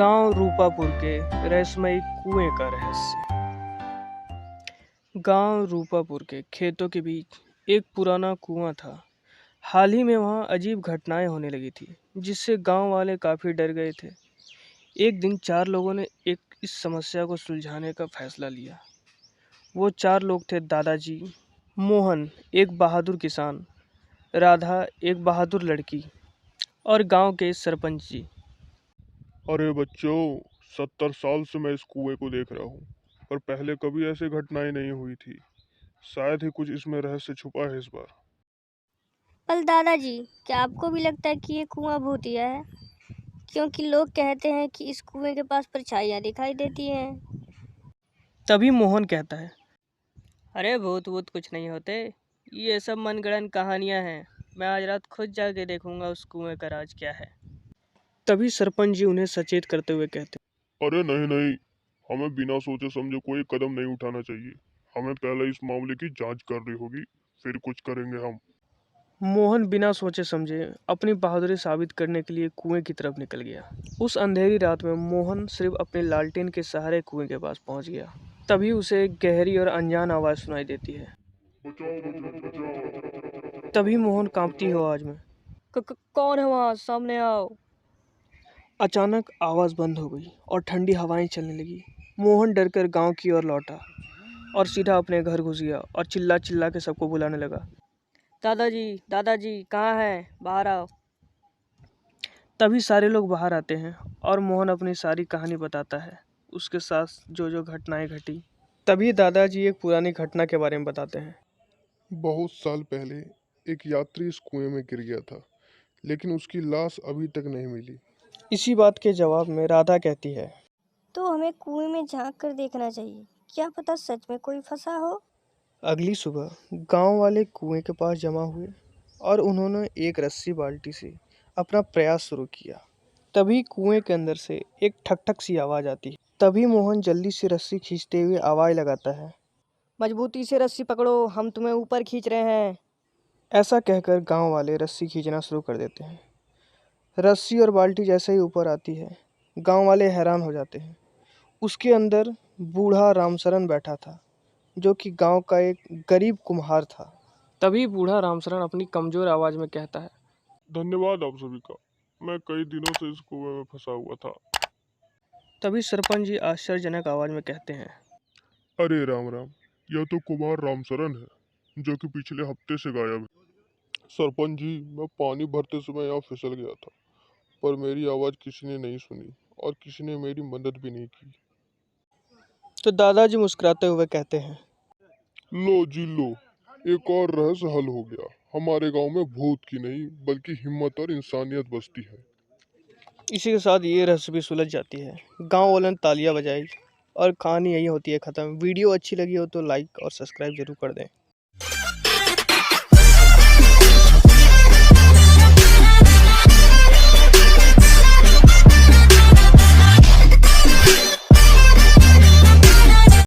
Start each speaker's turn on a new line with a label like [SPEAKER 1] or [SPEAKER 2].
[SPEAKER 1] गांव रूपापुर के रहस्यमयी कुएं का रहस्य। गांव रूपापुर के खेतों के बीच एक पुराना कुआं था। हाल ही में वहां अजीब घटनाएं होने लगी थी, जिससे गांव वाले काफी डर गए थे। एक दिन 4 लोगों ने इस समस्या को सुलझाने का फैसला लिया। वो 4 लोग थे: दादाजी, मोहन एक बहादुर किसान, राधा एक बहादुर लड़की और गांव के सरपंच जी।
[SPEAKER 2] अरे बच्चों, 70 साल से मैं इस कुएं को देख रहा हूँ, पर पहले कभी ऐसी घटनाएं नहीं हुई थी। शायद ही कुछ इसमें रहस्य छुपा है इस बार।
[SPEAKER 3] पर दादाजी, क्या आपको भी लगता है कि ये कुआं भूतिया है? क्योंकि लोग कहते हैं कि इस कुएं के पास परछाइयां दिखाई देती हैं।
[SPEAKER 1] तभी मोहन कहता है, अरे भूत वूत कुछ नहीं होते, ये सब मनगढ़ंत कहानियां हैं। मैं आज रात खुद जाके देखूंगा उस कुएं का राज क्या है। तभी सरपंच जी उन्हें सचेत करते हुए कहते,
[SPEAKER 2] अरे नहीं नहीं, हमें बिना सोचे समझे कोई कदम नहीं उठाना चाहिए। हमें पहले इस मामले की जांच करनी होगी, फिर कुछ करेंगे हम।
[SPEAKER 1] मोहन बिना सोचे समझे अपनी बहादुरी साबित करने के लिए कुएं की तरफ निकल गया। उस अंधेरी रात में मोहन सिर्फ अपने लालटेन के सहारे कुएं के पास पहुंच गया। तभी उसे एक गहरी और अनजान आवाज सुनाई देती है।
[SPEAKER 2] बचाओ मुझे, बचाओ।
[SPEAKER 1] तभी मोहन कांपती हुई आवाज में, कौन है वहां, सामने आओ। अचानक आवाज बंद हो गई और ठंडी हवाएं चलने लगी। मोहन डरकर गांव की ओर लौटा और सीधा अपने घर घुस गया और चिल्ला चिल्ला के सबको बुलाने लगा, दादाजी, दादाजी कहाँ है, बाहर आओ। तभी सारे लोग बाहर आते हैं और मोहन अपनी सारी कहानी बताता है, उसके साथ जो जो घटनाएं घटी। तभी दादाजी एक पुरानी घटना के बारे में बताते हैं।
[SPEAKER 2] बहुत साल पहले एक यात्री इस कुएं में गिर गया था, लेकिन उसकी लाश अभी तक नहीं मिली।
[SPEAKER 1] इसी बात के जवाब में राधा कहती है,
[SPEAKER 3] तो हमें कुएं में झांक कर देखना चाहिए, क्या पता सच में कोई फंसा हो।
[SPEAKER 1] अगली सुबह गांव वाले कुएं के पास जमा हुए और उन्होंने एक रस्सी बाल्टी से अपना प्रयास शुरू किया। तभी कुएं के अंदर से एक ठक ठक सी आवाज आती है। तभी मोहन जल्दी से रस्सी खींचते हुए आवाज लगाता है, मजबूती से रस्सी पकड़ो, हम तुम्हें ऊपर खींच रहे हैं। ऐसा कहकर गांव वाले रस्सी खींचना शुरू कर देते हैं। रस्सी और बाल्टी जैसे ही ऊपर आती है, गांव वाले हैरान हो जाते हैं। उसके अंदर बूढ़ा रामशरण बैठा था, जो कि गांव का एक गरीब कुम्हार था। तभी बूढ़ा रामशरण अपनी कमजोर आवाज में कहता है,
[SPEAKER 2] धन्यवाद आप सभी का। मैं कई दिनों से इस कुएं में फंसा हुआ था।
[SPEAKER 1] तभी सरपंच जी आश्चर्यजनक आवाज में कहते हैं,
[SPEAKER 2] अरे राम राम, यह तो कुमार रामचरण है, जो कि पिछले हफ्ते से गायब है। सरपंच जी, मैं पानी भरते समय यहाँ फिसल गया था, पर मेरी आवाज किसी ने नहीं सुनी और किसी ने मेरी मदद भी नहीं की।
[SPEAKER 1] तो दादाजी मुस्कुराते हुए कहते हैं,
[SPEAKER 2] लो जी लो, एक और रहस्य हल हो गया। हमारे गांव में भूत की नहीं बल्कि हिम्मत और इंसानियत बसती है।
[SPEAKER 1] इसी के साथ ये रहस्य भी सुलझ जाती है। गांव वालों ने तालियां बजाई और कहानी यही होती है ख़त्म। वीडियो अच्छी लगी हो तो लाइक और सब्सक्राइब जरूर कर दें।